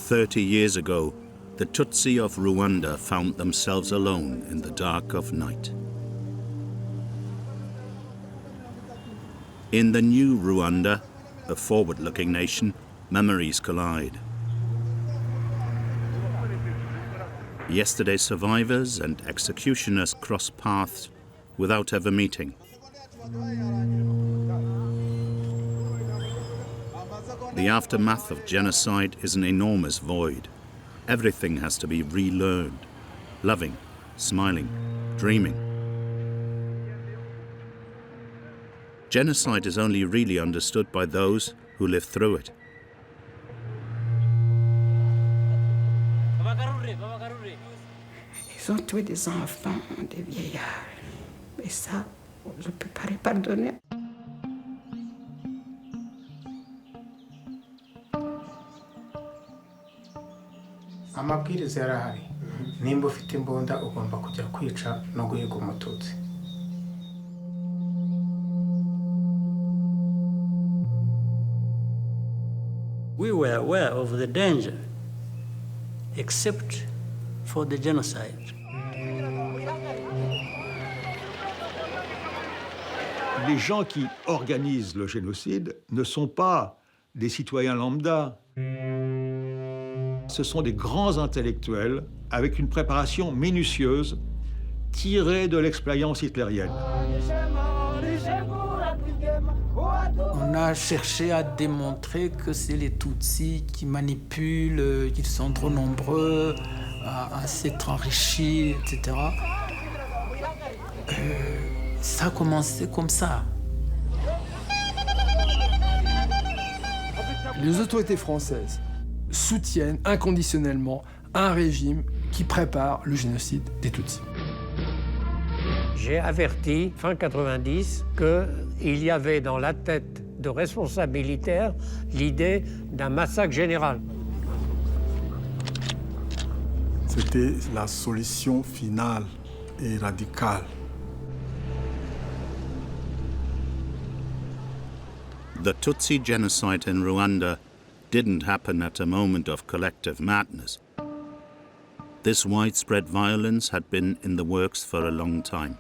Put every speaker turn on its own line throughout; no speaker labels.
30 years ago, the Tutsi of Rwanda found themselves alone in the dark of night. In the new Rwanda, a forward-looking nation, memories collide. Yesterday's survivors and executioners cross paths without ever meeting. The aftermath of genocide is an enormous void. Everything has to be relearned. Loving, smiling, dreaming. Genocide is only really understood by those who live through it.
Ils ont tué des enfants, des vieillards. Et ça, je ne peux pas les pardonner.
Amabwiriza yarahari. Nimba ufite imbunda ugomba kujya kwica no guhiga umututsi.
We were aware of the danger, except for the genocide.
Les gens qui organisent le génocide ne sont pas des citoyens lambda. Ce sont des grands intellectuels avec une préparation minutieuse tirée de l'expérience hitlérienne.
On a cherché à démontrer que c'est les Tutsis qui manipulent, qu'ils sont trop nombreux à s'être enrichis, etc. Ça a commencé comme ça.
Les autorités françaises soutiennent inconditionnellement un régime qui prépare le génocide des Tutsis.
J'ai averti, fin 90, qu'il y avait dans la tête de responsables militaires l'idée d'un massacre général.
C'était la solution finale et radicale.
The Tutsi genocide in Rwanda didn't happen at a moment of collective madness. This widespread violence had been in the works for a long time.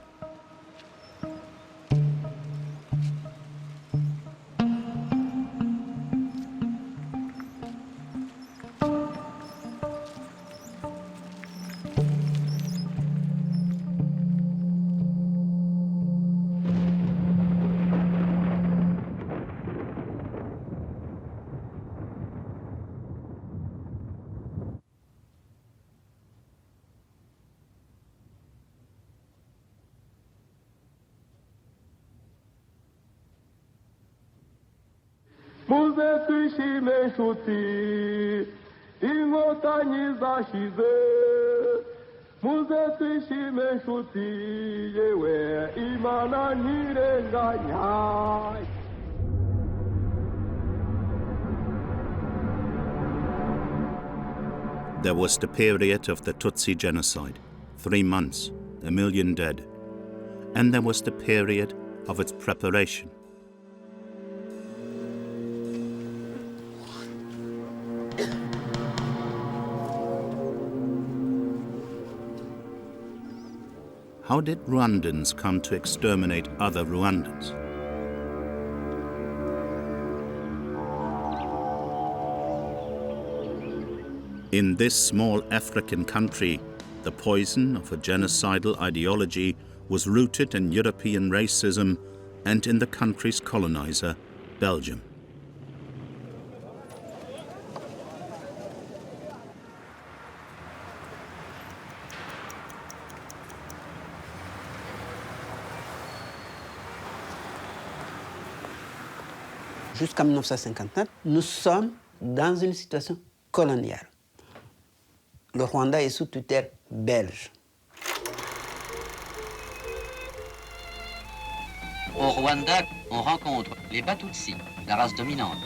muze twishime nshuti inkotanyi zashize muze twishime nshuti yewe imana ntirenganya.
There was the period of the Tutsi genocide, 3 months, 1 million dead. And there was the period of its preparation. How did Rwandans come to exterminate other Rwandans? In this small African country, the poison of a genocidal ideology was rooted in European racism and in the country's colonizer, Belgium.
Jusqu'en 1959, nous sommes dans une situation coloniale. Le Rwanda est sous tutelle belge.
Au Rwanda, on rencontre les Batutsi, la race dominante.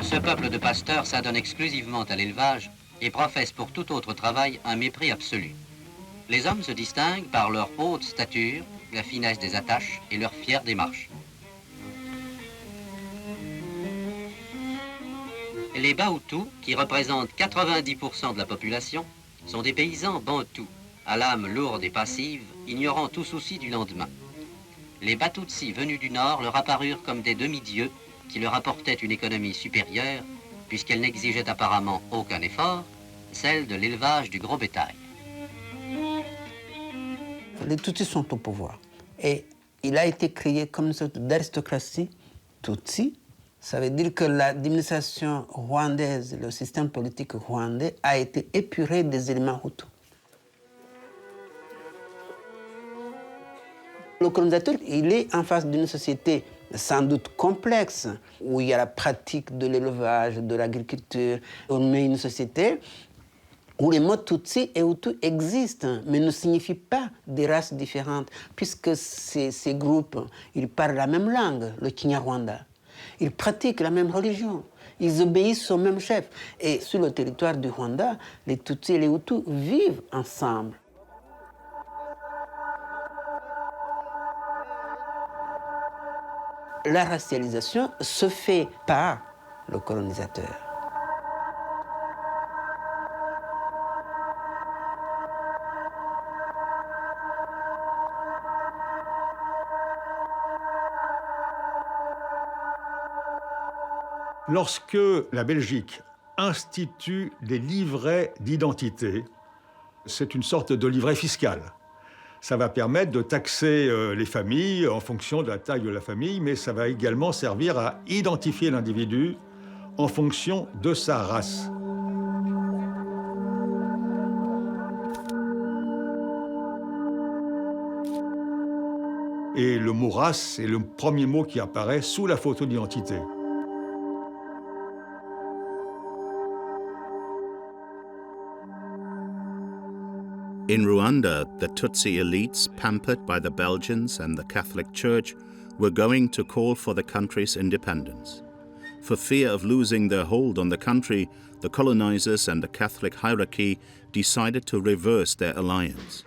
Ce peuple de pasteurs s'adonne exclusivement à l'élevage et professe pour tout autre travail un mépris absolu. Les hommes se distinguent par leur haute stature, la finesse des attaches et leur fière démarche. Les Bahutus, qui représentent 90% de la population, sont des paysans bantous, à l'âme lourde et passive, ignorant tout souci du lendemain. Les Batutsi venus du Nord leur apparurent comme des demi-dieux qui leur apportaient une économie supérieure, puisqu'elle n'exigeait apparemment aucun effort, celle de l'élevage du gros bétail.
Les Tutsis sont au pouvoir. Et il a été créé comme une sorte d'aristocratie Tutsi. Ça veut dire que l'administration rwandaise, le système politique rwandais a été épuré des éléments Hutus. Le colonisateur, il est en face d'une société sans doute complexe, où il y a la pratique de l'élevage, de l'agriculture. On met une société où les mots Tutsi et Hutu existent, mais ne signifient pas des races différentes, puisque ces groupes, ils parlent la même langue, le Kinyarwanda. Ils pratiquent la même religion. Ils obéissent au même chef. Et sur le territoire du Rwanda, les Tutsis et les Hutus vivent ensemble. La racialisation se fait par le colonisateur.
Lorsque la Belgique institue des livrets d'identité, c'est une sorte de livret fiscal. Ça va permettre de taxer les familles en fonction de la taille de la famille, mais ça va également servir à identifier l'individu en fonction de sa race. Et le mot race est le premier mot qui apparaît sous la photo d'identité.
In Rwanda, the Tutsi elites, pampered by the Belgians and the Catholic Church, were going to call for the country's independence. For fear of losing their hold on the country, the colonizers and the Catholic hierarchy decided to reverse their alliance.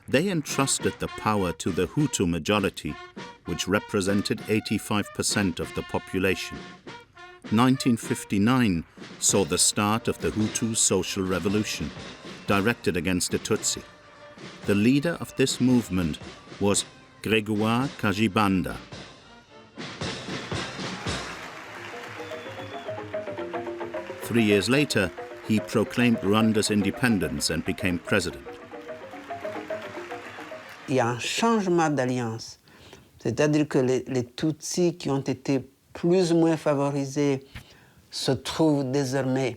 They entrusted the power to the Hutu majority, which represented 85% of the population. 1959 saw the start of the Hutu social revolution, directed against the Tutsi. The leader of this movement was Grégoire Kayibanda. Three years later, he proclaimed Rwanda's independence and became president.
Il y a un changement d'alliance. C'est-à-dire que les Tutsis qui ont été plus ou moins favorisés se trouvent désormais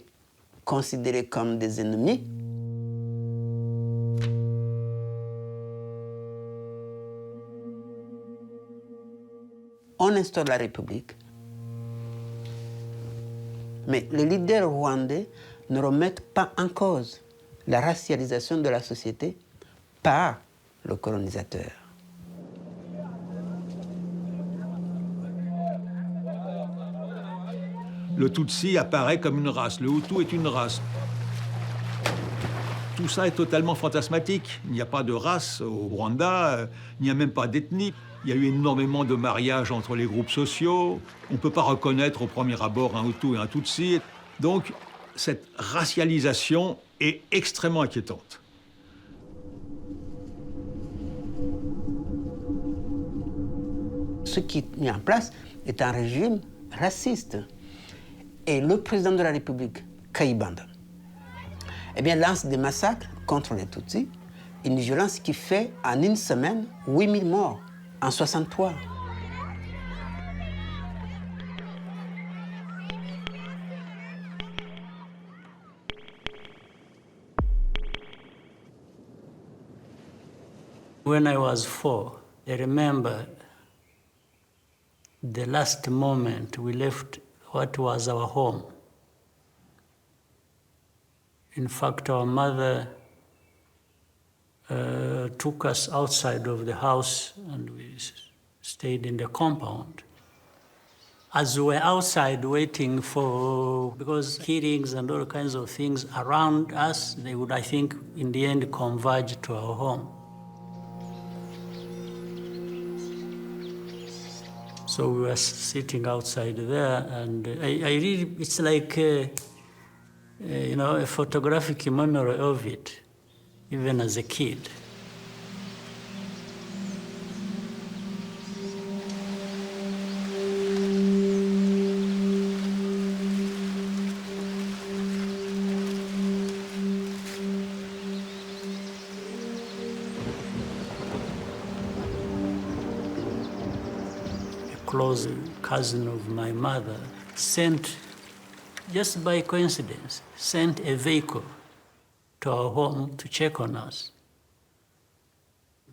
considérés comme des ennemis. On instaure la République. Mais les leaders rwandais ne remettent pas en cause la racialisation de la société par le colonisateur.
Le Tutsi apparaît comme une race, le Hutu est une race. Tout ça est totalement fantasmatique. Il n'y a pas de race au Rwanda, il n'y a même pas d'ethnie. Il y a eu énormément de mariages entre les groupes sociaux. On ne peut pas reconnaître au premier abord un Hutu et un Tutsi. Donc, cette racialisation est extrêmement inquiétante.
Ce qui est mis en place est un régime raciste. Et le président de la République, Kayibanda, lance des massacres contre les Tutsis, une violence qui fait en une semaine 8000 morts. En 63.
When I was 4, I remember the last moment we left what was our home. In fact, our mother took us outside of the house and we stayed in the compound. As we were outside waiting for, because hearings and all kinds of things around us, they would, I think, in the end converge to our home. So we were sitting outside there, and I really, it's like, a photographic memory of it, even as a kid. Close cousin of my mother sent, just by coincidence, sent a vehicle to our home to check on us.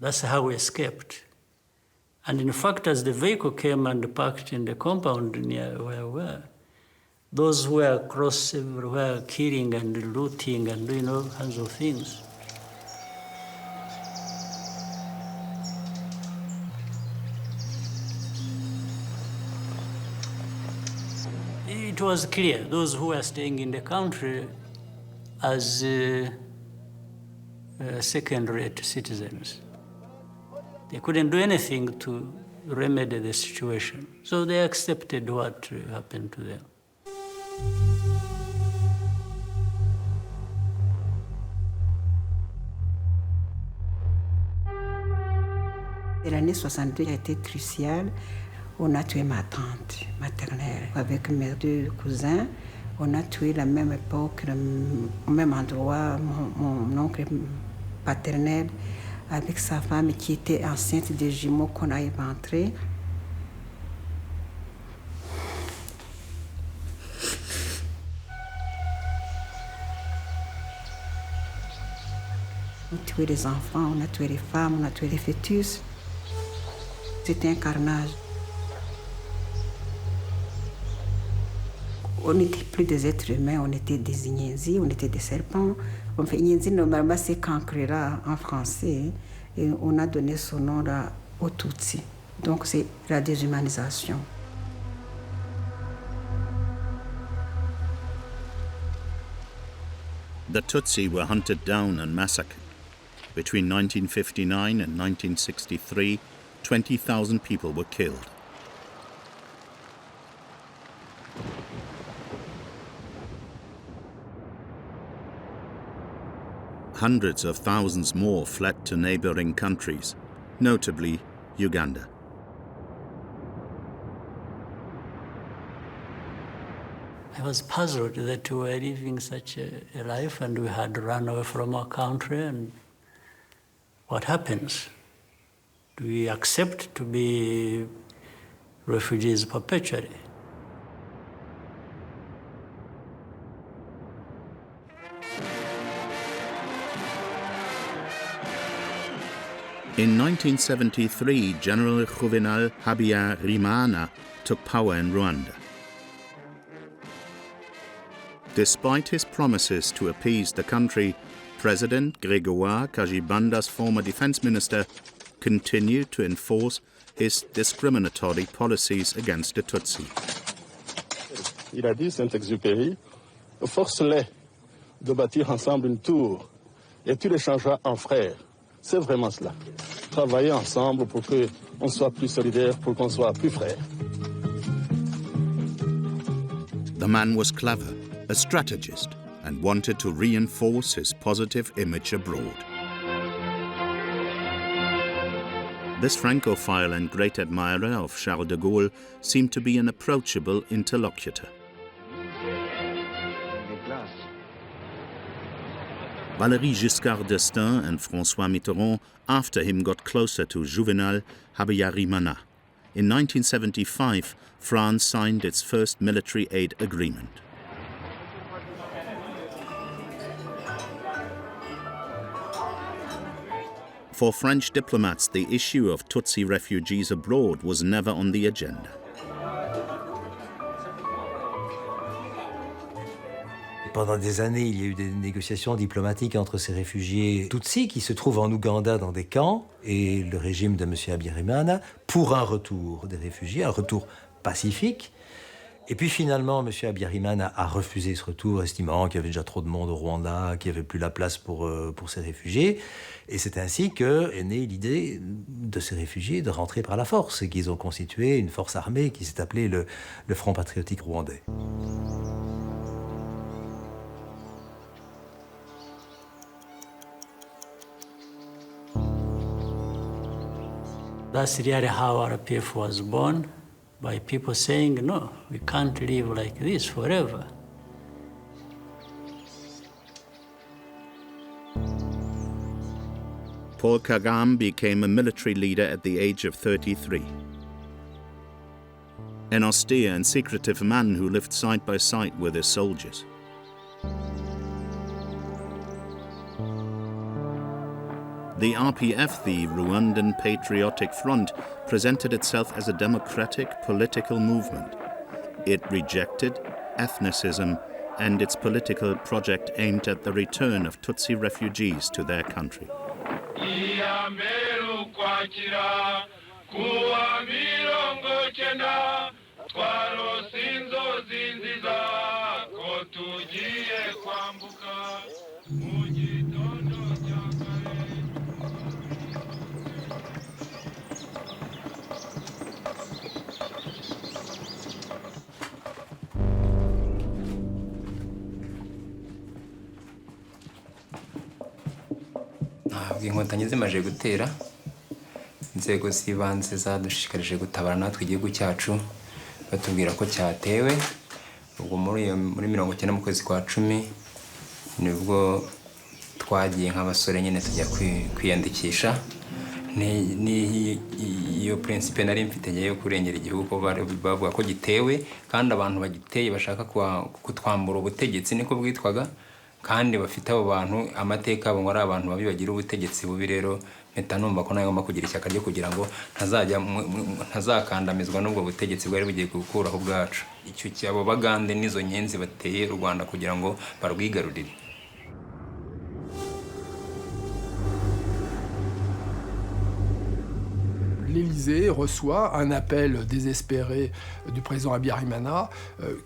That's how we escaped. And in fact, as the vehicle came and parked in the compound near where we were, those who were across everywhere killing and looting and doing all kinds of things. It was clear, those who were staying in the country as second-rate citizens. They couldn't do anything to remedy the situation. So they accepted what happened to them.
L'année 62 a été cruciale. On a tué ma tante maternelle avec mes deux cousins. On a tué à la même époque, au même endroit, mon oncle paternel avec sa femme qui était enceinte des jumeaux qu'on a éventrés. On a tué les enfants, on a tué les femmes, on a tué les fœtus. C'était un carnage. On n'était plus des êtres humains, on était des Inyénzi, on était des serpents. Enfin, Inyénzi, normalement, c'est Kankrera en français. Et on a donné son nom là aux Tutsis. Donc, c'est la déshumanisation.
The Tutsi were hunted down and massacred. Between 1959 and 1963, 20,000 people were killed. Hundreds of thousands more fled to neighboring countries, notably Uganda.
I was puzzled that we were living such a life and we had run away from our country, and what happens? Do we accept to be refugees perpetually?
In 1973, General Juvenal Habyarimana took power in Rwanda. Despite his promises to appease the country, President Gregoire Kajibanda's former defense minister continued to enforce his discriminatory policies against the Tutsi.
Il a dit, Saint-Exupéry, force-les de bâtir ensemble une tour et tu les changeras en frères. C'est vraiment cela. Travailler ensemble pour qu'on soit plus solidaires, pour qu'on soit plus frères.
The man was clever, a strategist, and wanted to reinforce his positive image abroad. This Francophile and great admirer of Charles de Gaulle seemed to be an approachable interlocutor. Valéry Giscard d'Estaing and François Mitterrand after him got closer to Juvenal Habyarimana. In 1975, France signed its first military aid agreement. For French diplomats, the issue of Tutsi refugees abroad was never on the agenda.
Pendant des années, il y a eu des négociations diplomatiques entre ces réfugiés Tutsis qui se trouvent en Ouganda dans des camps et le régime de M. Habyarimana pour un retour des réfugiés, un retour pacifique. Et puis finalement, M. Habyarimana a refusé ce retour, estimant qu'il y avait déjà trop de monde au Rwanda, qu'il n'y avait plus la place pour ces réfugiés. Et c'est ainsi qu'est née l'idée de ces réfugiés de rentrer par la force et qu'ils ont constitué une force armée qui s'est appelée le Front patriotique rwandais.
That's really how RPF was born, by people saying, no, we can't live like this forever.
Paul Kagame became a military leader at the age of 33. An austere and secretive man who lived side by side with his soldiers. The RPF, the Rwandan Patriotic Front, presented itself as a democratic political movement. It rejected ethnicism, and its political project aimed at the return of Tutsi refugees to their country.
Inkotanyi zimaze gutera inzego z'ibanze zadushishikarije gutabara natwe igihugu cyacu batubwira ko cyatewe ubwo muri 19 mu kwezi kwa 10 nibwo twagiye nk'abasore nyine tujya kwiyandikisha iyo principe nari mfite yo kurengera igihugu bavuga ko gitewe kandi abantu bagiteye bashaka kutwambura ubutegetsi niko bwitwaga kandi bafite abo bantu amateka abo ngora abantu babi bagira ubutegetsi bubi rero mpeta numva ko nagomba kugira ishyaka ryo kugira ngo ntazakandamizwa n'ubwo butegetsi bwari bugiye gukuraho bwacu icyo cyabo bagande nizo nyenzi bateye u Rwanda kugira ngo barwigarurire.
L'Élysée reçoit un appel désespéré du président Habyarimana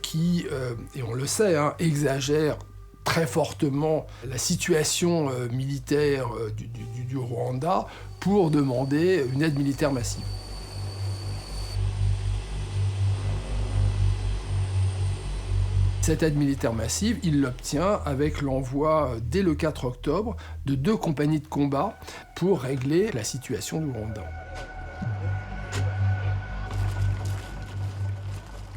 qui, et on le sait, exagère très fortement la situation militaire du Rwanda pour demander une aide militaire massive. Cette aide militaire massive, il l'obtient avec l'envoi, dès le 4 octobre, de 2 compagnies de combat pour régler la situation du Rwanda.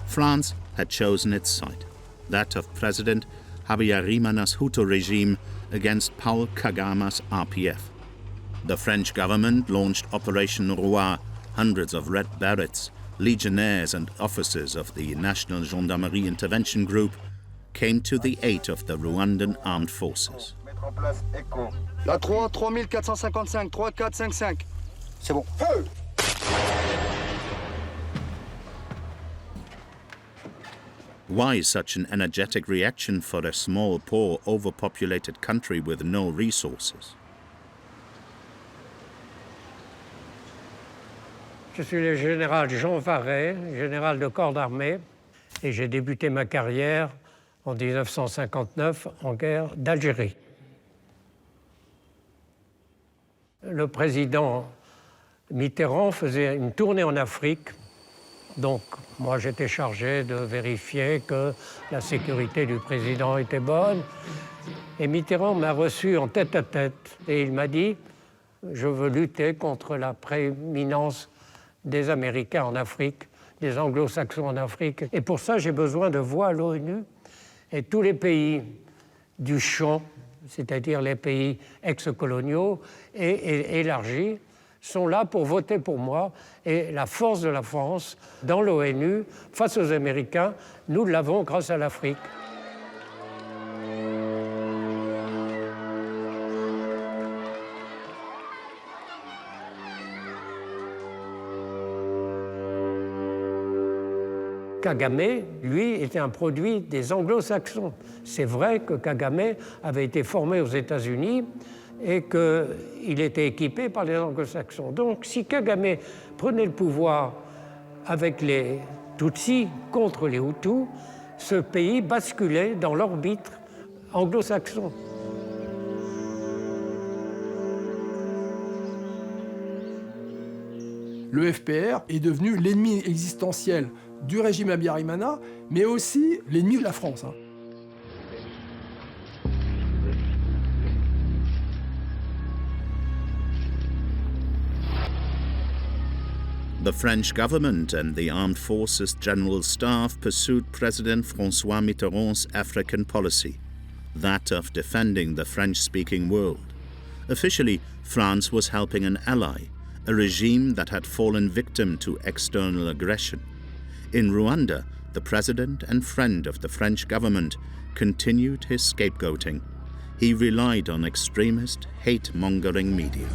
France had chosen its side, that of President Habyarimana's Hutu regime against Paul Kagama's RPF. The French government launched Operation Roi. Hundreds of Red Berets, legionnaires and officers of the National Gendarmerie Intervention Group came to the aid of the Rwandan armed forces.
La 3, 3455, 3455. C'est bon. Feu!
Why such an energetic reaction for a small, poor, overpopulated country with no resources?
Je suis le général Jean Varret, général de corps d'armée, et j'ai débuté ma carrière en 1959 en guerre d'Algérie. Le président Mitterrand faisait une tournée en Afrique. Donc, moi, j'étais chargé de vérifier que la sécurité du président était bonne. Et Mitterrand m'a reçu en tête-à-tête et il m'a dit « Je veux lutter contre la prééminence des Américains en Afrique, des Anglo-Saxons en Afrique. Et pour ça, j'ai besoin de voix à l'ONU. Et tous les pays du champ, c'est-à-dire les pays ex-coloniaux et élargis, sont là pour voter pour moi. Et la force de la France dans l'ONU, face aux Américains, nous l'avons grâce à l'Afrique. Kagame, lui, était un produit des Anglo-Saxons. C'est vrai que Kagame avait été formé aux États-Unis et qu'il était équipé par les Anglo-Saxons. Donc, si Kagame prenait le pouvoir avec les Tutsis contre les Hutus, ce pays basculait dans l'orbite anglo-saxon.
le FPR est devenu l'ennemi existentiel du régime Habyarimana, mais aussi l'ennemi de la France.
The French government and the Armed Forces General Staff pursued President François Mitterrand's African policy, that of defending the French-speaking world. Officially, France was helping an ally, a regime that had fallen victim to external aggression. In Rwanda, the president and friend of the French government continued his scapegoating. He relied on extremist, hate-mongering media.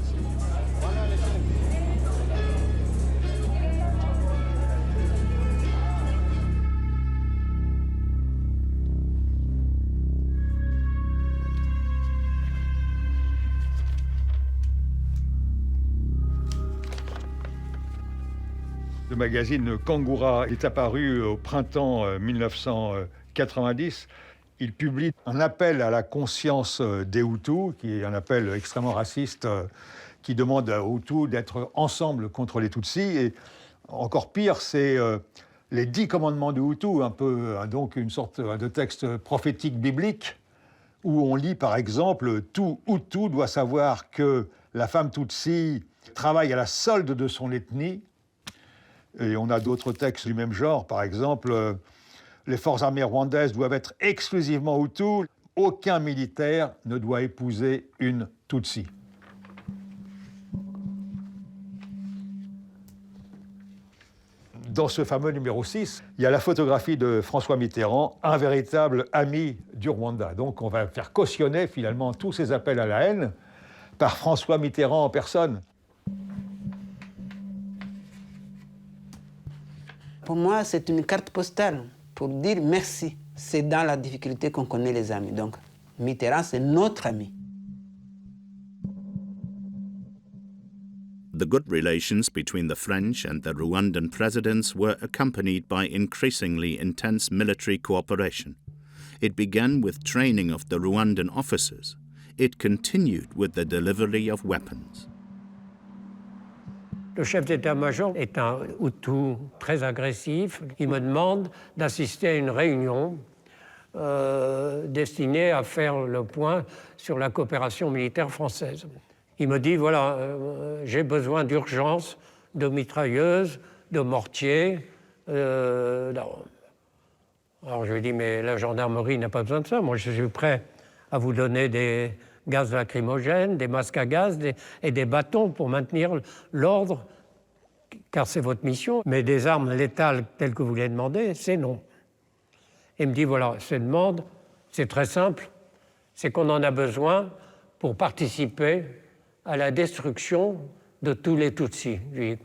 Le magazine Kangoura est apparu au printemps 1990. Il publie un appel à la conscience des Hutus, qui est un appel extrêmement raciste, qui demande aux Hutus d'être ensemble contre les Tutsis. Et encore pire, c'est les 10 commandements du Hutu, donc une sorte de texte prophétique biblique, où on lit par exemple « Tout Hutu doit savoir que la femme Tutsi travaille à la solde de son ethnie ». Et on a d'autres textes du même genre, par exemple, les forces armées rwandaises doivent être exclusivement Hutus, aucun militaire ne doit épouser une Tutsi. Dans ce fameux numéro 6, il y a la photographie de François Mitterrand, un véritable ami du Rwanda. Donc on va faire cautionner finalement tous ces appels à la haine par François Mitterrand en personne.
Pour moi, c'est une carte postale pour dire merci. C'est dans la difficulté qu'on connaît les amis. Donc, Mitterrand, c'est notre ami.
The good relations between the French and the Rwandan presidents were accompanied by increasingly intense military cooperation. It began with training of the Rwandan officers. It continued with the delivery of weapons.
Le chef d'état-major est un Hutu très agressif. Il me demande d'assister à une réunion destinée à faire le point sur la coopération militaire française. Il me dit, voilà, j'ai besoin d'urgence de mitrailleuses, de mortiers. Alors je lui dis, mais la gendarmerie n'a pas besoin de ça. Moi, je suis prêt à vous donner des gaz lacrymogènes, des masques à gaz et des bâtons pour maintenir l'ordre, car c'est votre mission. Mais des armes létales telles que vous les demandez, c'est non. Il me dit, voilà, ces demandes, c'est très simple, c'est qu'on en a besoin pour participer à la destruction de tous les Tutsis. Je lui dis,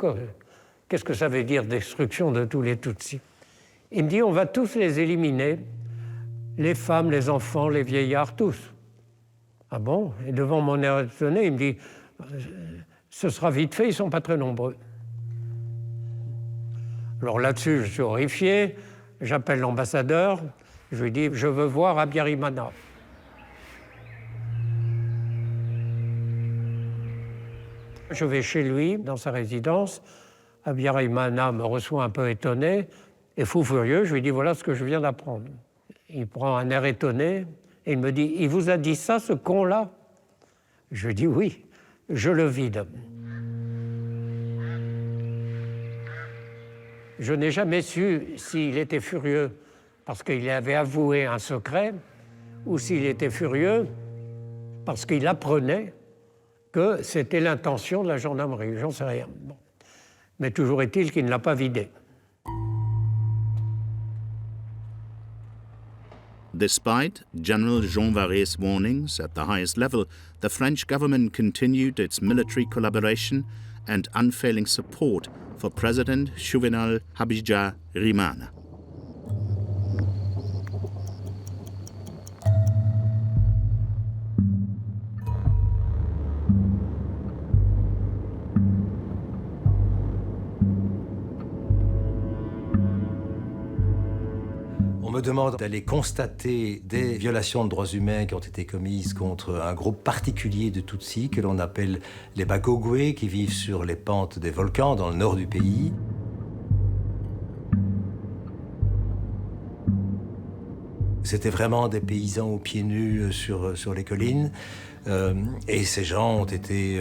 qu'est-ce que ça veut dire, destruction de tous les Tutsis? Il me dit, on va tous les éliminer, les femmes, les enfants, les vieillards, tous. Ah bon? Et devant mon air étonné, il me dit, ce sera vite fait, ils ne sont pas très nombreux. Alors là-dessus, je suis horrifié, j'appelle l'ambassadeur, je lui dis, je veux voir Habyarimana. Je vais chez lui, dans sa résidence, Habyarimana me reçoit un peu étonné, et fou furieux, je lui dis, voilà ce que je viens d'apprendre. Il prend un air étonné, et il me dit, il vous a dit ça, ce con-là? Je dis, oui, je le vide. Je n'ai jamais su s'il était furieux parce qu'il avait avoué un secret ou s'il était furieux parce qu'il apprenait que c'était l'intention de la gendarmerie. J'en sais rien. Bon. Mais toujours est-il qu'il ne l'a pas vidé.
Despite General Jean Varey's warnings at the highest level, the French government continued its military collaboration and unfailing support for President Juvenal Habyarimana.
On me demande d'aller constater des violations de droits humains qui ont été commises contre un groupe particulier de Tutsis que l'on appelle les Bagogwe, qui vivent sur les pentes des volcans dans le nord du pays. C'était vraiment des paysans aux pieds nus sur les collines. Et ces gens ont été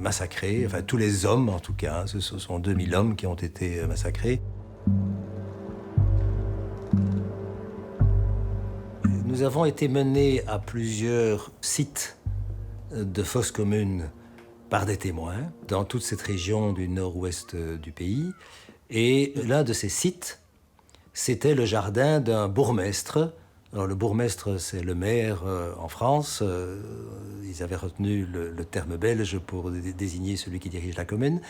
massacrés, enfin tous les hommes en tout cas, ce sont 2000 hommes qui ont été massacrés. Nous avons été menés à plusieurs sites de fosses communes par des témoins dans toute cette région du nord-ouest du pays. Et l'un de ces sites, c'était le jardin d'un bourgmestre. Alors le bourgmestre, c'est le maire en France. Ils avaient retenu le terme belge pour désigner celui qui dirige la commune.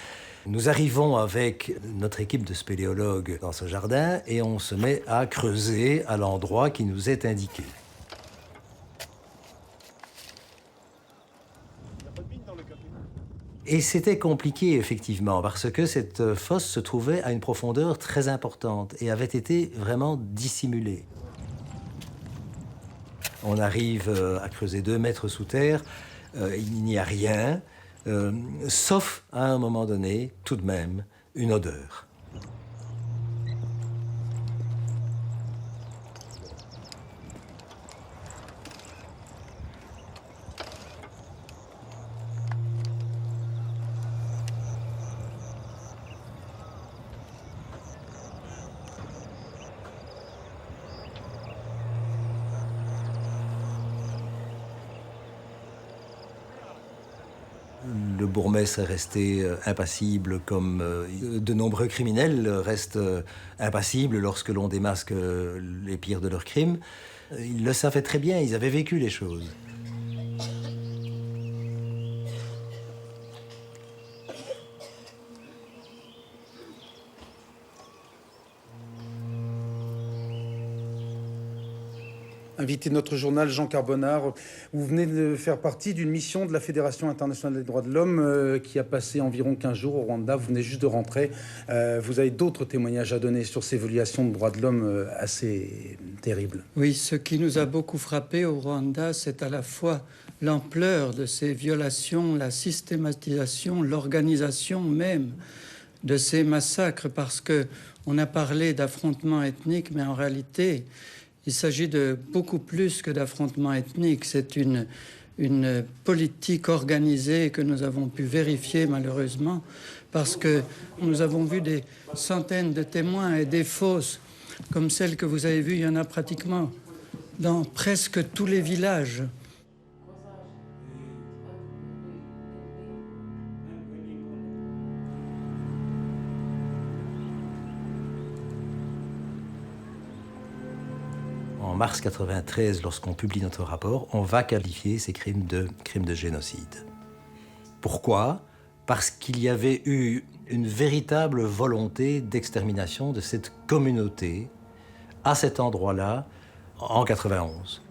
Nous arrivons avec notre équipe de spéléologues dans ce jardin et on se met à creuser à l'endroit qui nous est indiqué. Et c'était compliqué, effectivement, parce que cette fosse se trouvait à une profondeur très importante et avait été vraiment dissimulée. On arrive à creuser 2 mètres sous terre, il n'y a rien, sauf à un moment donné, tout de même, une odeur. Le bourgmestre est resté impassible comme de nombreux criminels restent impassibles lorsque l'on démasque les pires de leurs crimes. Ils le savaient très bien, ils avaient vécu les choses.
Invité de notre journal, Jean Carbonard, vous venez de faire partie d'une mission de la Fédération internationale des droits de l'homme qui a passé environ 15 jours au Rwanda. Vous venez juste de rentrer. Vous avez d'autres témoignages à donner sur ces violations de droits de l'homme assez terribles.
Oui, ce qui nous a beaucoup frappé au Rwanda, c'est à la fois l'ampleur de ces violations, la systématisation, l'organisation même de ces massacres, parce qu'on a parlé d'affrontements ethniques, mais en réalité, il s'agit de beaucoup plus que d'affrontements ethniques. C'est une politique organisée que nous avons pu vérifier malheureusement parce que nous avons vu des centaines de témoins et des fosses comme celle que vous avez vue. Il y en a pratiquement dans presque tous les villages.
En mars 1993, lorsqu'on publie notre rapport, on va qualifier ces crimes de génocide. Pourquoi ? Parce qu'il y avait eu une véritable volonté d'extermination de cette communauté à cet endroit-là en 1991.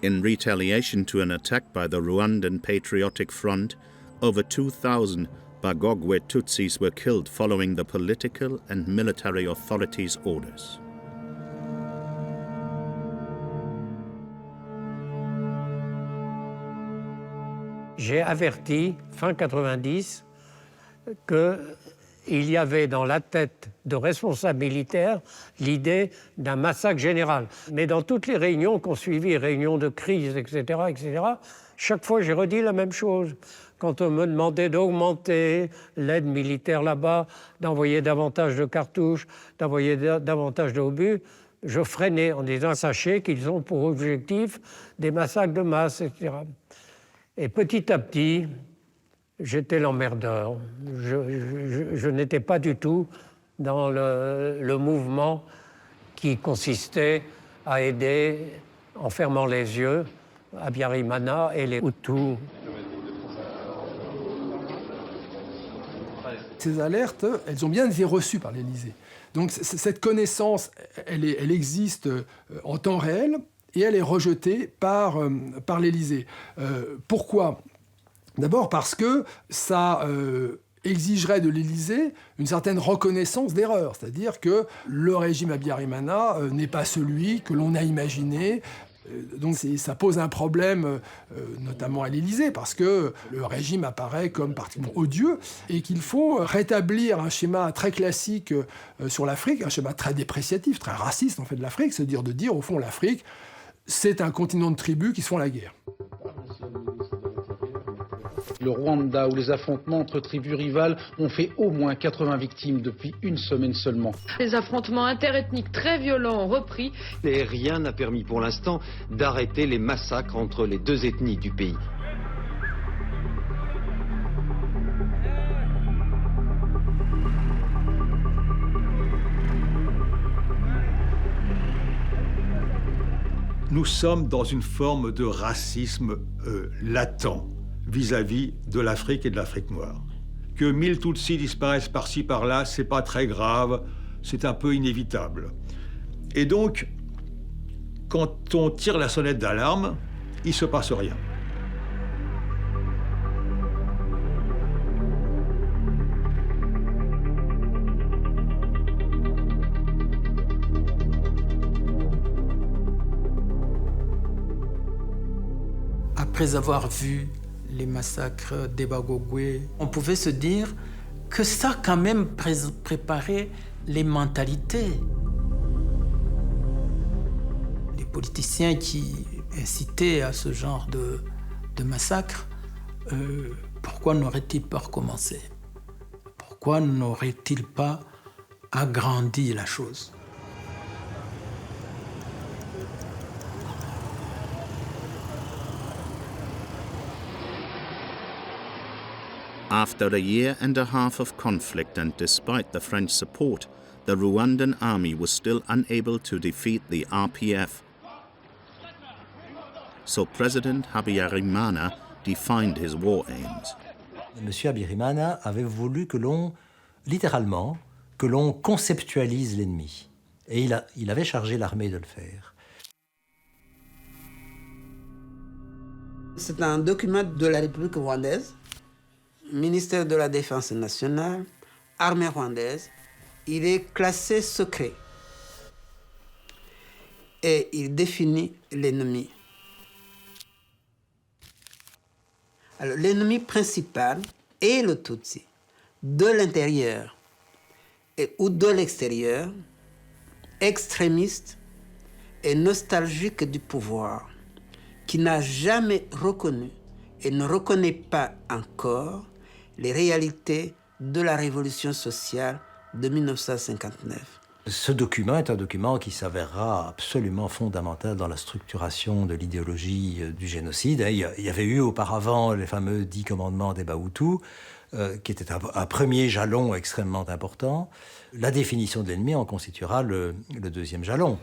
In retaliation to an attack by the Rwandan Patriotic Front, over 2,000 Bagogwe Tutsis were killed following the political and military authorities' orders.
J'ai averti, fin 90, qu'il y avait dans la tête de responsables militaires l'idée d'un massacre général. Mais dans toutes les réunions qu'on suivit, réunions de crise, etc., chaque fois j'ai redit la même chose. Quand on me demandait d'augmenter l'aide militaire là-bas, d'envoyer davantage de cartouches, d'envoyer davantage d'obus, je freinais en disant « Sachez qu'ils ont pour objectif des massacres de masse, etc. » Et petit à petit, j'étais l'emmerdeur. Je n'étais pas du tout dans le mouvement qui consistait à aider, en fermant les yeux, Habyarimana et les Hutus.
Ces alertes, elles ont bien été reçues par l'Élysée. Donc cette connaissance, elle existe en temps réel et elle est rejetée par l'Élysée. Pourquoi ? D'abord parce que ça exigerait de l'Élysée une certaine reconnaissance d'erreur, c'est-à-dire que le régime Habyarimana n'est pas celui que l'on a imaginé. Donc ça pose un problème, notamment à l'Élysée, parce que le régime apparaît comme particulièrement odieux et qu'il faut rétablir un schéma très classique sur l'Afrique, un schéma très dépréciatif, très raciste en fait de l'Afrique, c'est-à-dire de dire au fond l'Afrique, c'est un continent de tribus qui se font la guerre.
Le Rwanda, où les affrontements entre tribus rivales ont fait au moins 80 victimes depuis une semaine seulement.
Les affrontements interethniques très violents ont repris.
Et rien n'a permis pour l'instant d'arrêter les massacres entre les deux ethnies du pays.
Nous sommes dans une forme de racisme latent vis-à-vis de l'Afrique et de l'Afrique noire. Que 1000 Tutsis disparaissent par-ci, par-là, c'est pas très grave, c'est un peu inévitable. Et donc, quand on tire la sonnette d'alarme, il se passe rien.
Après avoir vu les massacres d'Ebagogwe, on pouvait se dire que ça a quand même préparé les mentalités. Les politiciens qui incitaient à ce genre de massacre, pourquoi n'auraient-ils pas recommencé? Pourquoi n'auraient-ils pas agrandi la chose?
After a year and a half of conflict and despite the French support, the Rwandan army was still unable to defeat the RPF. So President Habyarimana defined his war aims.
Monsieur Habyarimana avait voulu que l'on, littéralement, que l'on conceptualise l'ennemi. Et il avait chargé l'armée de le faire.
C'est un document de la République rwandaise, ministère de la Défense nationale, armée rwandaise. Il est classé secret. Et il définit l'ennemi. Alors, l'ennemi principal est le Tutsi, de l'intérieur ou de l'extérieur, extrémiste et nostalgique du pouvoir, qui n'a jamais reconnu et ne reconnaît pas encore les réalités de la révolution sociale de 1959.
Ce document est un document qui s'avérera absolument fondamental dans la structuration de l'idéologie du génocide. Il y avait eu auparavant les fameux 10 commandements des Bahutus, qui était un premier jalon extrêmement important. La définition de l'ennemi en constituera le deuxième jalon.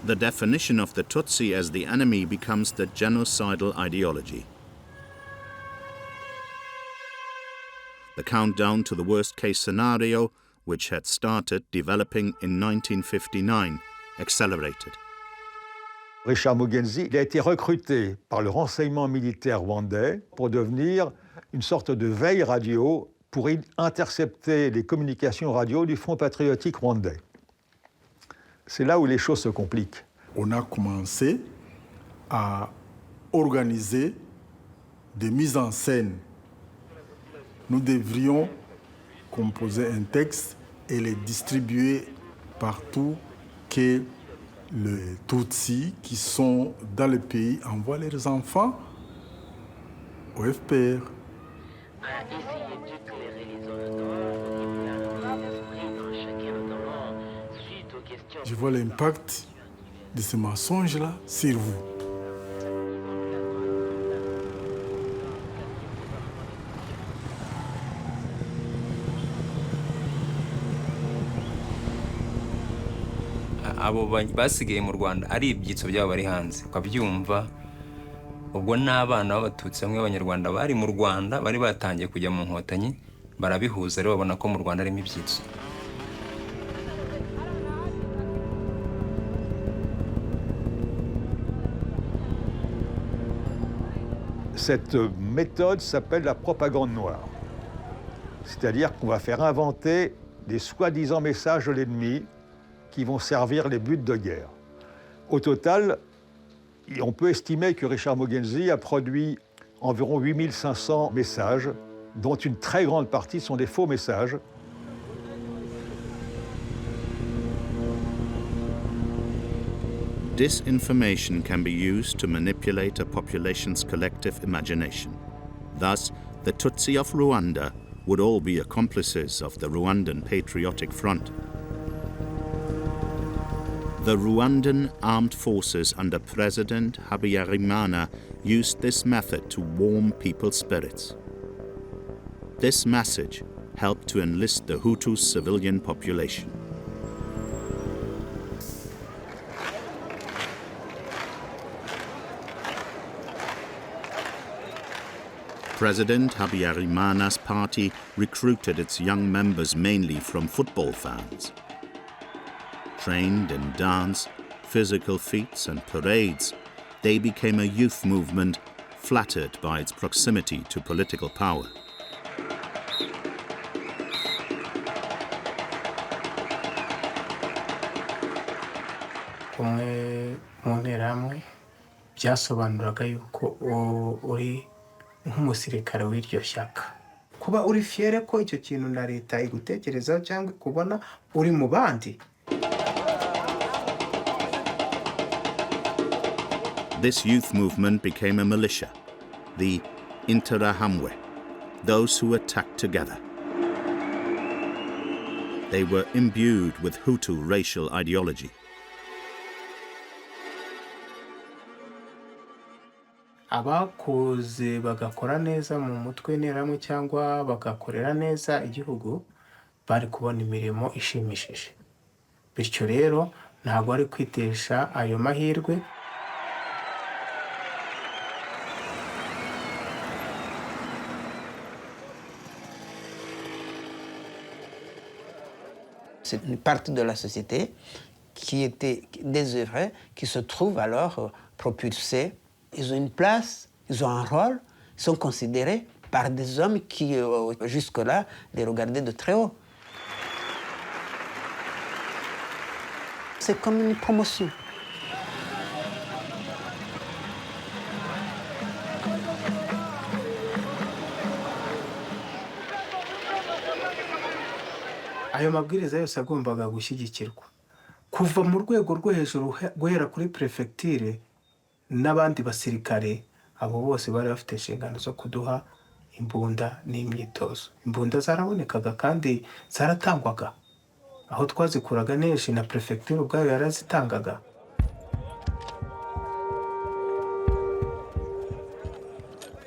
The definition of the Tutsi as the enemy becomes the genocidal ideology. The countdown to the worst-case scenario, which had started developing in 1959, accelerated.
Richard Mugenzi, il a été recruté par le renseignement militaire rwandais pour devenir une sorte de veille radio pour intercepter les communications radio du Front patriotique rwandais. C'est là où les choses se compliquent.
On a commencé à organiser des mises en scène. Nous devrions composer un texte et le distribuer partout que les Tutsis qui sont dans le pays envoient leurs enfants au FPR. Je vois l'impact de ce mensonge-là sur vous.
abo basigaye mu Rwanda ari ibyitso byabo bari hanze ukabyumva ubwo n'abana b'abatutsi bamwe b'abanyarwanda bari mu Rwanda bari batangiye kujya mu nkotanyi barabihuza rero babona ko mu Rwanda harimo ibyitso.
Cette méthode s'appelle la propagande noire. C'est-à-dire qu'on va faire inventer des soi-disant messages de l'ennemi qui vont servir les buts de guerre. Au total, on peut estimer que Richard Mogenzi a produit environ 8500 messages, dont une très grande partie sont des faux messages.
Disinformation can be used to manipulate a population's collective imagination. Thus, the Tutsi of Rwanda would all be accomplices of the Rwandan Patriotic Front. The Rwandan armed forces under President Habyarimana used this method to warm people's spirits. This message helped to enlist the Hutu civilian population. President Habyarimana's party recruited its young members mainly from football fans. Trained in dance, physical feats and parades, they became a youth movement flattered by its proximity to political power.
umwe mu nterahamwe byasobanuraga yuko uri nk'umusirikare w'iryo shyaka, kuba uri fiere ko icyo kintu na leta igutekerezaho cyangwa kubona uri mu bandi.
This youth movement became a militia, the Interahamwe, those who attacked together. They were imbued with Hutu racial ideology.
Abakoze bagakora neza mu mutwe n'interahamwe cyangwa bagakorera neza igihugu bari kubona imirimo ishimishije, bityo rero ntabwo ari kwitesha ayo mahirwe.
C'est une partie de la société qui était désœuvrée, qui se trouve alors propulsée. Ils ont une place, ils ont un rôle, ils sont considérés par des hommes qui, jusque-là, les regardaient de très haut. C'est comme une promotion.
Ayo mabwiriza yose agombaga gushyigikirwa kuva mu rwego rwo hejuru guhera kuri prefecture n'abandi basirikare. Abo bose bari bafite inshingano zo kuduha imbunda n'imyitozo. Imbunda zarabonekaga kandi zaratangwaga, aho twazikuraga neshi na prefecture ubwayo yarazitangaga.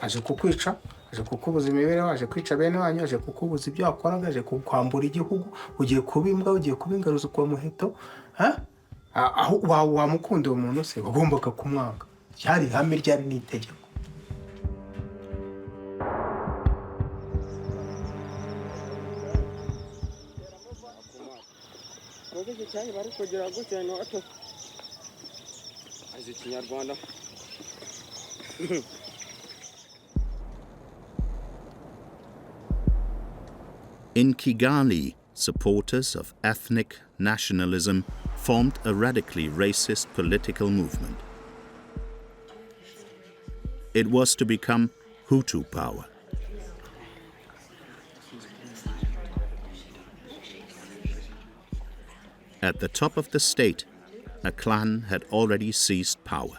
Aje kukwica, aje kukubuza imibereho, aje kwica bene wanyu, aje kukubuza ibyo wakoraga, aje kukwambura igihugu, ugiye kubimbwa, ugiye kubingaruza kwa muheto. Aho wamukunda uwo muntu se ugombaga kumwanga. Ryari ihame, ryari n'itegeko.
In Kigali, supporters of ethnic nationalism formed a radically racist political movement. It was to become Hutu power. At the top of the state, a clan had already seized power.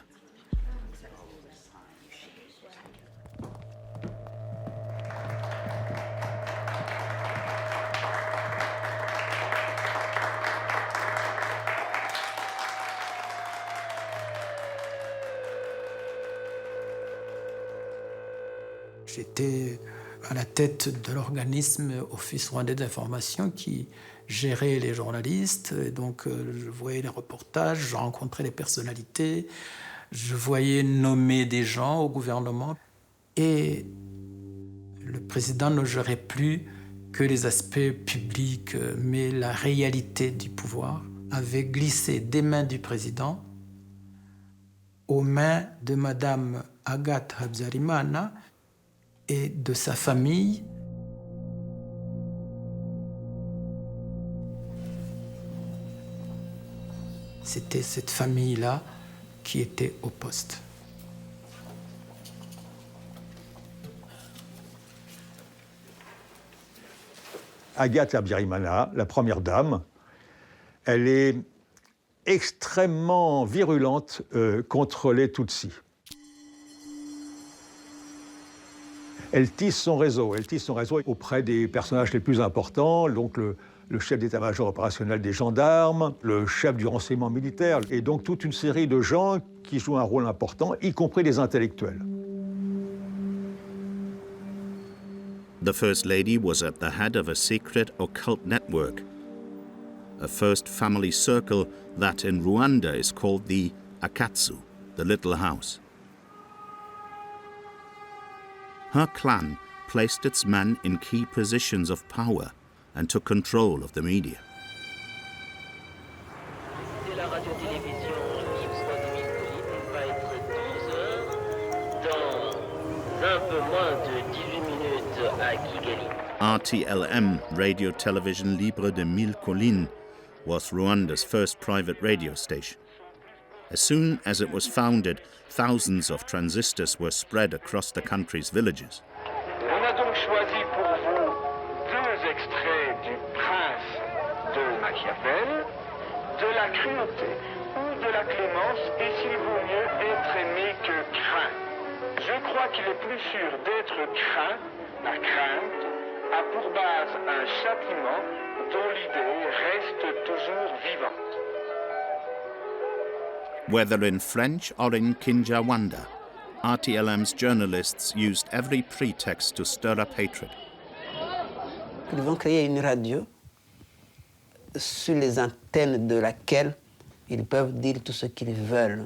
J'étais à la tête de l'organisme Office rwandais d'information qui gérait les journalistes. Et donc, je voyais les reportages, je rencontrais les personnalités, je voyais nommer des gens au gouvernement. Et le président ne gérait plus que les aspects publics, mais la réalité du pouvoir avait glissé des mains du président aux mains de Madame Agathe Habyarimana et de sa famille. C'était cette famille-là qui était au poste.
Agathe Habyarimana, la première dame, elle est extrêmement virulente contre les Tutsis. Elle tisse son réseau auprès des personnages les plus importants, donc le chef d'état-major opérationnel des gendarmes, le chef du renseignement militaire, et donc toute une série de gens qui jouent un rôle important, y compris les intellectuels.
The First Lady was at the head of a secret occult network, a first family circle that in Rwanda is called the Akatsu, the Little House. Her clan placed its men in key positions of power and took control of the media. RTLM, Radio Television Libre de Mille Collines, was Rwanda's first private radio station. As soon as it was founded, thousands of transistors were spread across the country's villages.
On a donc choisi pour vous deux extraits du Prince de Machiavel, de la cruauté ou de la clémence, et s'il vaut mieux être aimé que craint. Je crois qu'il est plus sûr d'être craint, la crainte, a pour base un châtiment dont l'idée reste toujours vivante.
Whether in French or in Kinyarwanda, RTLM's journalists used every pretext to stir up hatred.
Ils vont créer une radio sur les antennes de laquelle ils peuvent dire tout ce qu'ils veulent.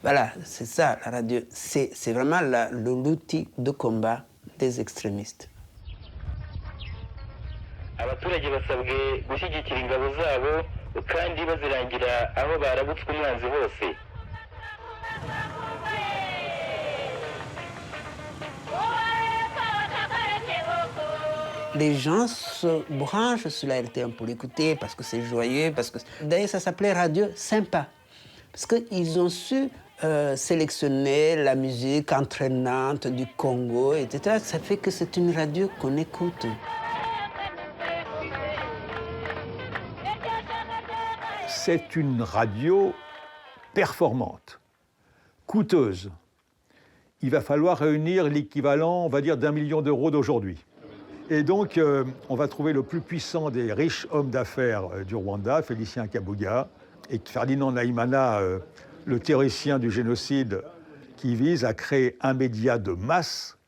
Voilà, c'est ça, la radio. C'est vraiment l'outil de combat des extrémistes.
Abaturage basabwe gushyigikira ingabo zabo kandi bazirangira aho barabutswe umwanzi hose.
Les gens se branchent sur la RTM pour l'écouter parce que c'est joyeux, parce que d'ailleurs ça s'appelait Radio Sympa, parce qu'ils ont su sélectionner la musique entraînante du Congo, etc. Ça fait que c'est une radio qu'on écoute.
C'est une radio performante, coûteuse. Il va falloir réunir l'équivalent, on va dire, d'1 million d'euros d'aujourd'hui. Et donc, on va trouver le plus puissant des riches hommes d'affaires du Rwanda, Félicien Kabuga, et Ferdinand Nahimana, le théoricien du génocide, qui vise à créer un média de masse,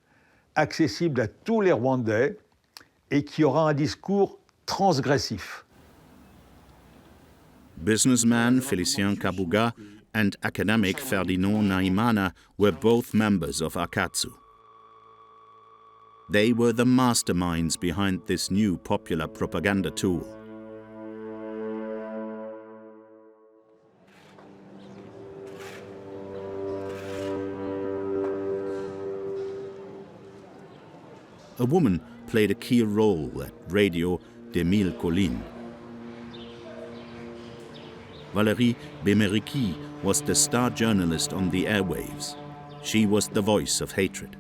accessible à tous les Rwandais, et qui aura un discours transgressif.
Businessman Félicien Kabuga and academic Ferdinand Nahimana were both members of Akatsu. They were the masterminds behind this new popular propaganda tool. A woman played a key role at Radio de Mille Collines. Valérie Bemeriki was the star journalist on the airwaves. She was the voice of hatred.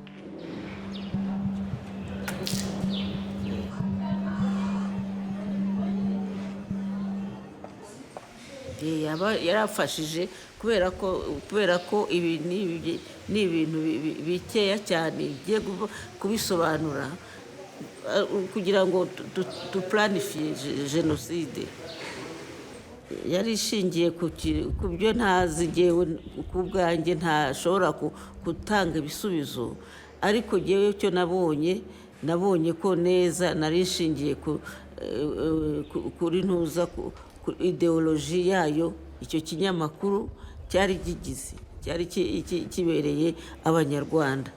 yarafashije kubera ko ibi ni ibintu bikeya cyane bigiye kubisobanura kugira ngo duplanifiye jenoside. Yari ishingiye ku byo ntazi ngewe ku bwanjye ntashobora gutanga ibisubizo, ariko ngewe icyo nabonye ko neza nari ishingiye kuri ntuza ku ideoloji yayo. Icyo kinyamakuru cyari kibereye abanyarwanda.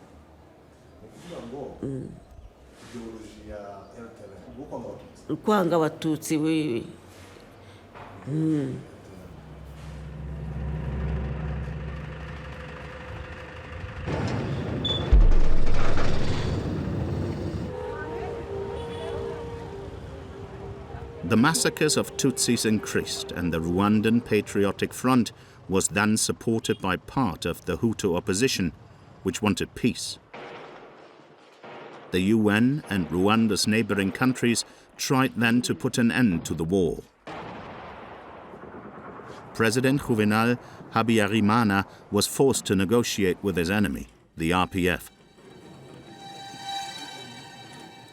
Kwanga abatutsi wewe.
The massacres of Tutsis increased, and the Rwandan Patriotic Front was then supported by part of the Hutu opposition, which wanted peace. The UN and Rwanda's neighboring countries tried then to put an end to the war. President Juvenal Habyarimana was forced to negotiate with his enemy, the RPF.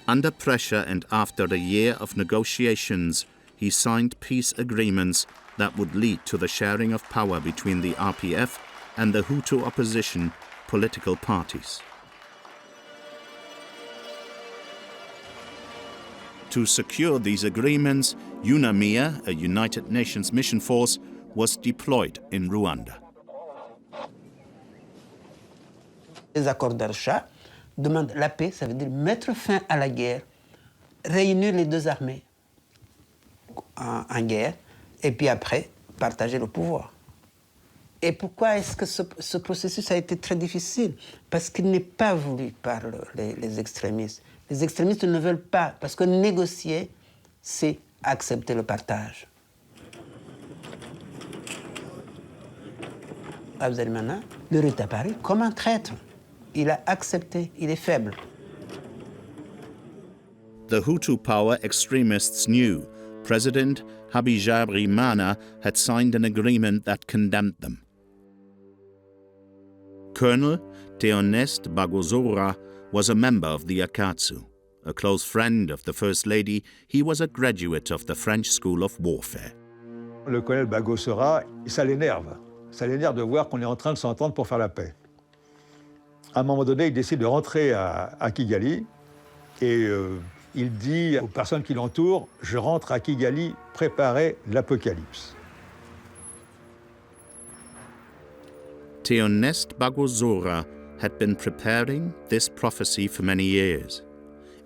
Under pressure and after a year of negotiations, he signed peace agreements that would lead to the sharing of power between the RPF and the Hutu opposition political parties. To secure these agreements, UNAMIR, a United Nations mission force, was deployed in Rwanda.
Les accords d'Arusha demandent la paix, ça veut dire mettre fin à la guerre, réunir les deux armées en guerre, et puis après, partager le pouvoir. Et pourquoi est-ce que ce processus a été très difficile? Parce qu'il n'est pas voulu par les extrémistes. Les extrémistes ne veulent pas, parce que négocier, c'est accepter le partage. Habyarimana le est apparu comme un traître. Il a accepté, il est faible.
The Hutu power extremists knew President Habyarimana had signed an agreement that condemned them. Colonel Theoneste Bagosora was a member of the Akatsu. A close friend of the First Lady, he was a graduate of the French School of Warfare.
Le colonel Bagosora, ça l'énerve. Ça l'énerve de voir qu'on est en train de s'entendre pour faire la paix. À un moment donné, il décide de rentrer à Kigali et il dit aux personnes qui l'entourent « Je rentre à Kigali, préparez l'apocalypse ».
Theoneste Bagosora had been preparing this prophecy for many years.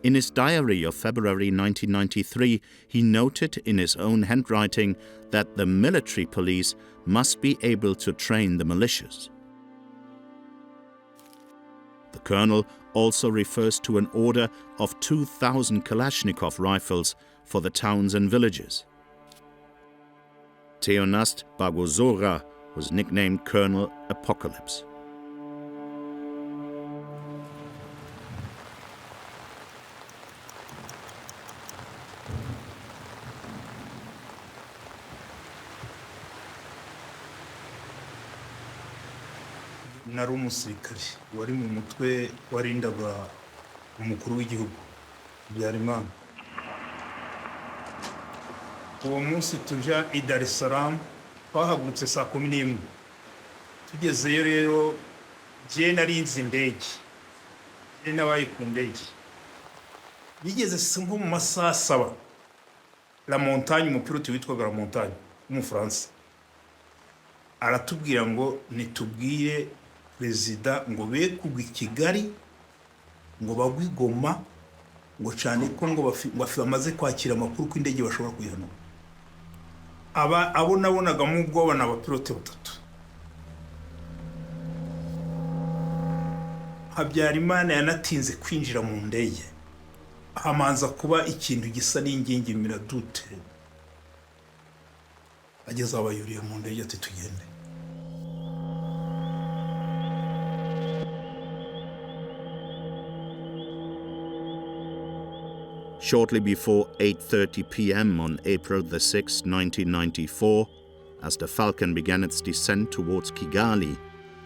In his diary of February 1993, he noted in his own handwriting that the military police must be able to train the militias. The colonel also refers to an order of 2,000 Kalashnikov rifles for the towns and villages. Theoneste Bagosora was nicknamed Colonel Apocalypse.
nari umusirikare wari mu mutwe warindaga umukuru w'igihugu Habyarimana. Uwo munsi tuja i Dar es Salaam twahagurutse saa 11. Tugezeyo rero je narinze indege n'abayi ku ndege bigeze nko mu masaha 7 La Montagne, umupilote witwaga La Montagne w'umufaransa aratubwira ngo nitubwire Perezida ngo be kugwa i Kigali ngo bagwe i Goma ngo cyane ko ngo bamaze kwakira amakuru ko indege bashobora kuyihana. Abo nabonaga mu bwoba n'abapilote batatu. Habyarimana yanatinze kwinjira mu ndege. Hamanza kuba ikintu gisa n'ingingimira dute. Ageze abayuriye mu ndege ati tugende.
Shortly before 8:30 p.m. on April the 6th, 1994, as the Falcon began its descent towards Kigali,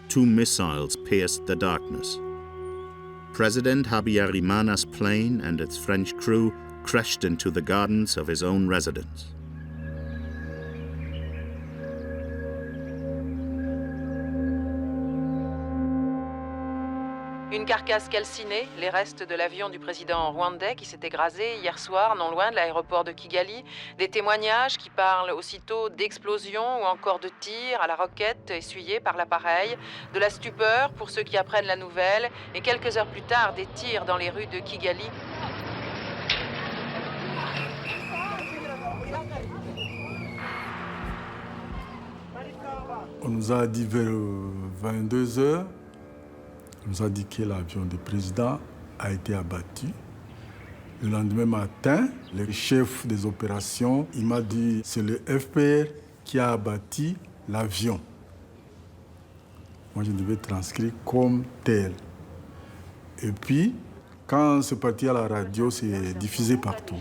2 missiles pierced the darkness. President Habyarimana's plane and its French crew crashed into the gardens of his own residence.
Une carcasse calcinée, les restes de l'avion du président rwandais qui s'est écrasé hier soir non loin de l'aéroport de Kigali, des témoignages qui parlent aussitôt d'explosions ou encore de tirs à la roquette essuyés par l'appareil, de la stupeur pour ceux qui apprennent la nouvelle et quelques heures plus tard des tirs dans les rues de Kigali.
On nous a dit vers 22h, on nous a dit que l'avion du président a été abattu Le lendemain matin, le chef des opérations, il m'a dit c'est le FPR qui a abattu l'avion. Moi, je devais transcrire comme tel. Et puis, quand c'est parti à la radio, c'est diffusé partout.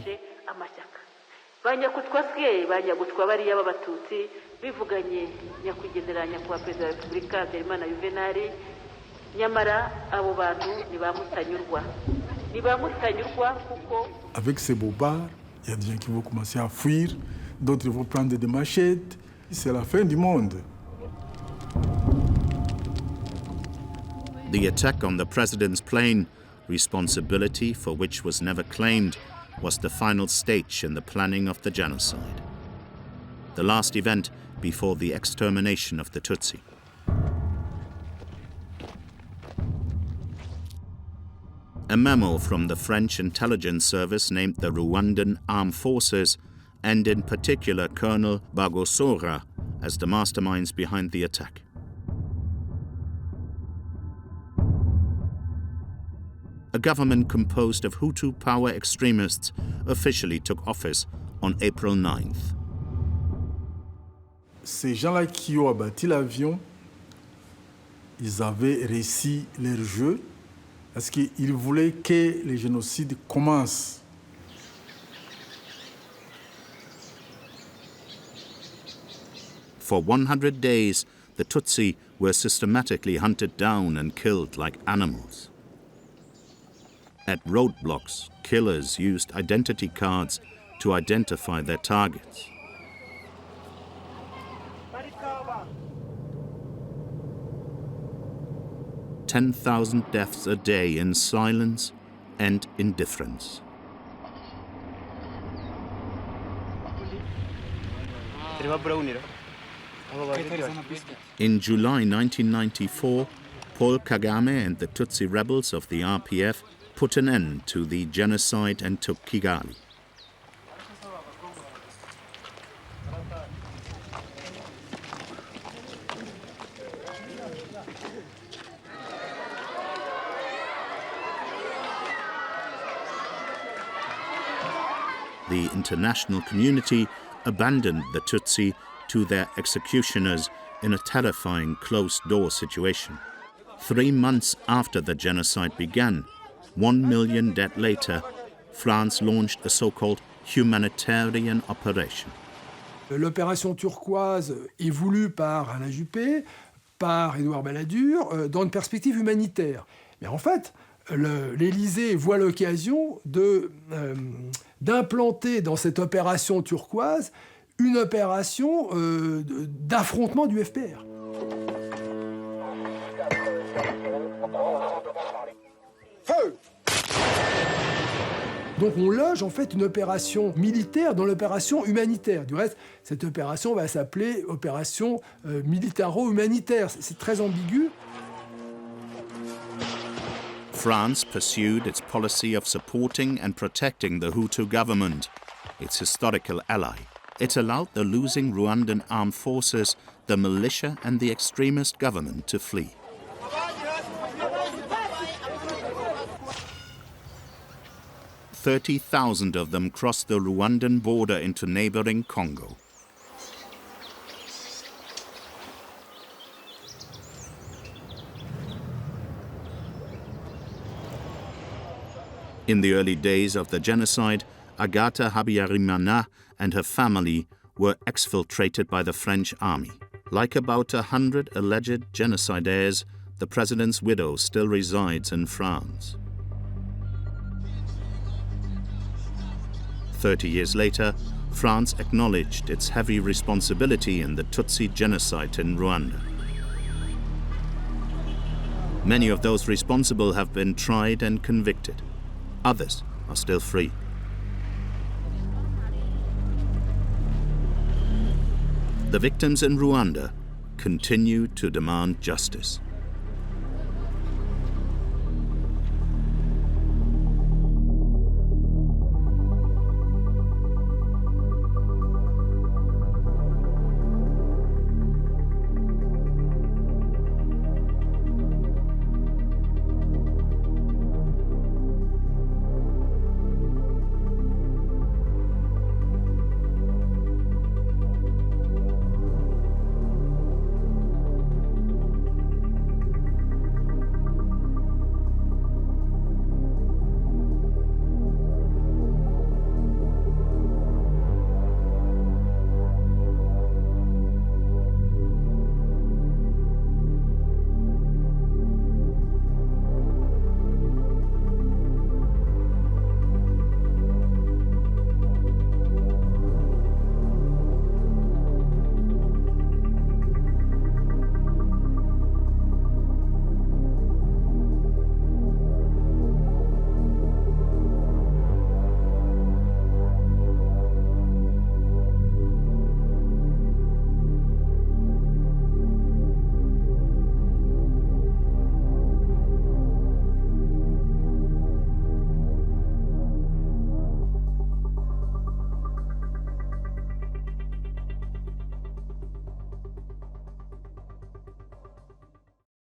Avec ces bobards, il y a des gens qui vont commencer à fuir, d'autres vont prendre des machettes. C'est la fin du monde.
The attack on the president's plane, responsibility for which was never claimed, was the final stage in the planning of the genocide. The last event before the extermination of the Tutsi. A memo from the French intelligence service named the Rwandan Armed Forces, and in particular Colonel Bagosora, as the masterminds behind the attack. A government composed of Hutu power extremists officially took office on April 9th.
Ces gens-là qui ont abattu l'avion, ils avaient réussi leur jeu parce qu'ils voulaient que le génocide commence.
For 100 days, the Tutsi were systematically hunted down and killed like animals. At roadblocks, killers used identity cards to identify their targets. "10,000 deaths a day in silence and indifference." In July 1994, Paul Kagame and the Tutsi rebels of the RPF put an end to the genocide and took Kigali. The international community abandoned the Tutsi to their executioners in a terrifying closed-door situation. 3 months after the genocide began, 1 million dead later, France launched a so-called humanitarian operation.
L'opération turquoise est voulue par Alain Juppé, par Édouard Balladur, dans une perspective humanitaire. Mais en fait, l'Élysée voit l'occasion d'implanter dans cette opération turquoise une opération d'affrontement du FPR. Feu! Donc on loge en fait une opération militaire dans l'opération humanitaire. Du reste, cette opération va s'appeler opération militaro-humanitaire. C'est très ambigu.
France pursued its policy of supporting and protecting the Hutu government, its historical ally. It allowed the losing Rwandan armed forces, the militia and the extremist government to flee. "30,000 of them crossed the Rwandan border into neighboring Congo. In the early days of the genocide, Agatha Habyarimana and her family were exfiltrated by the French army. Like about 100 alleged genocidaires, the president's widow still resides in France. 30 years later, France acknowledged its heavy responsibility in the Tutsi genocide in Rwanda. Many of those responsible have been tried and convicted. Others are still free. The victims in Rwanda continue to demand justice.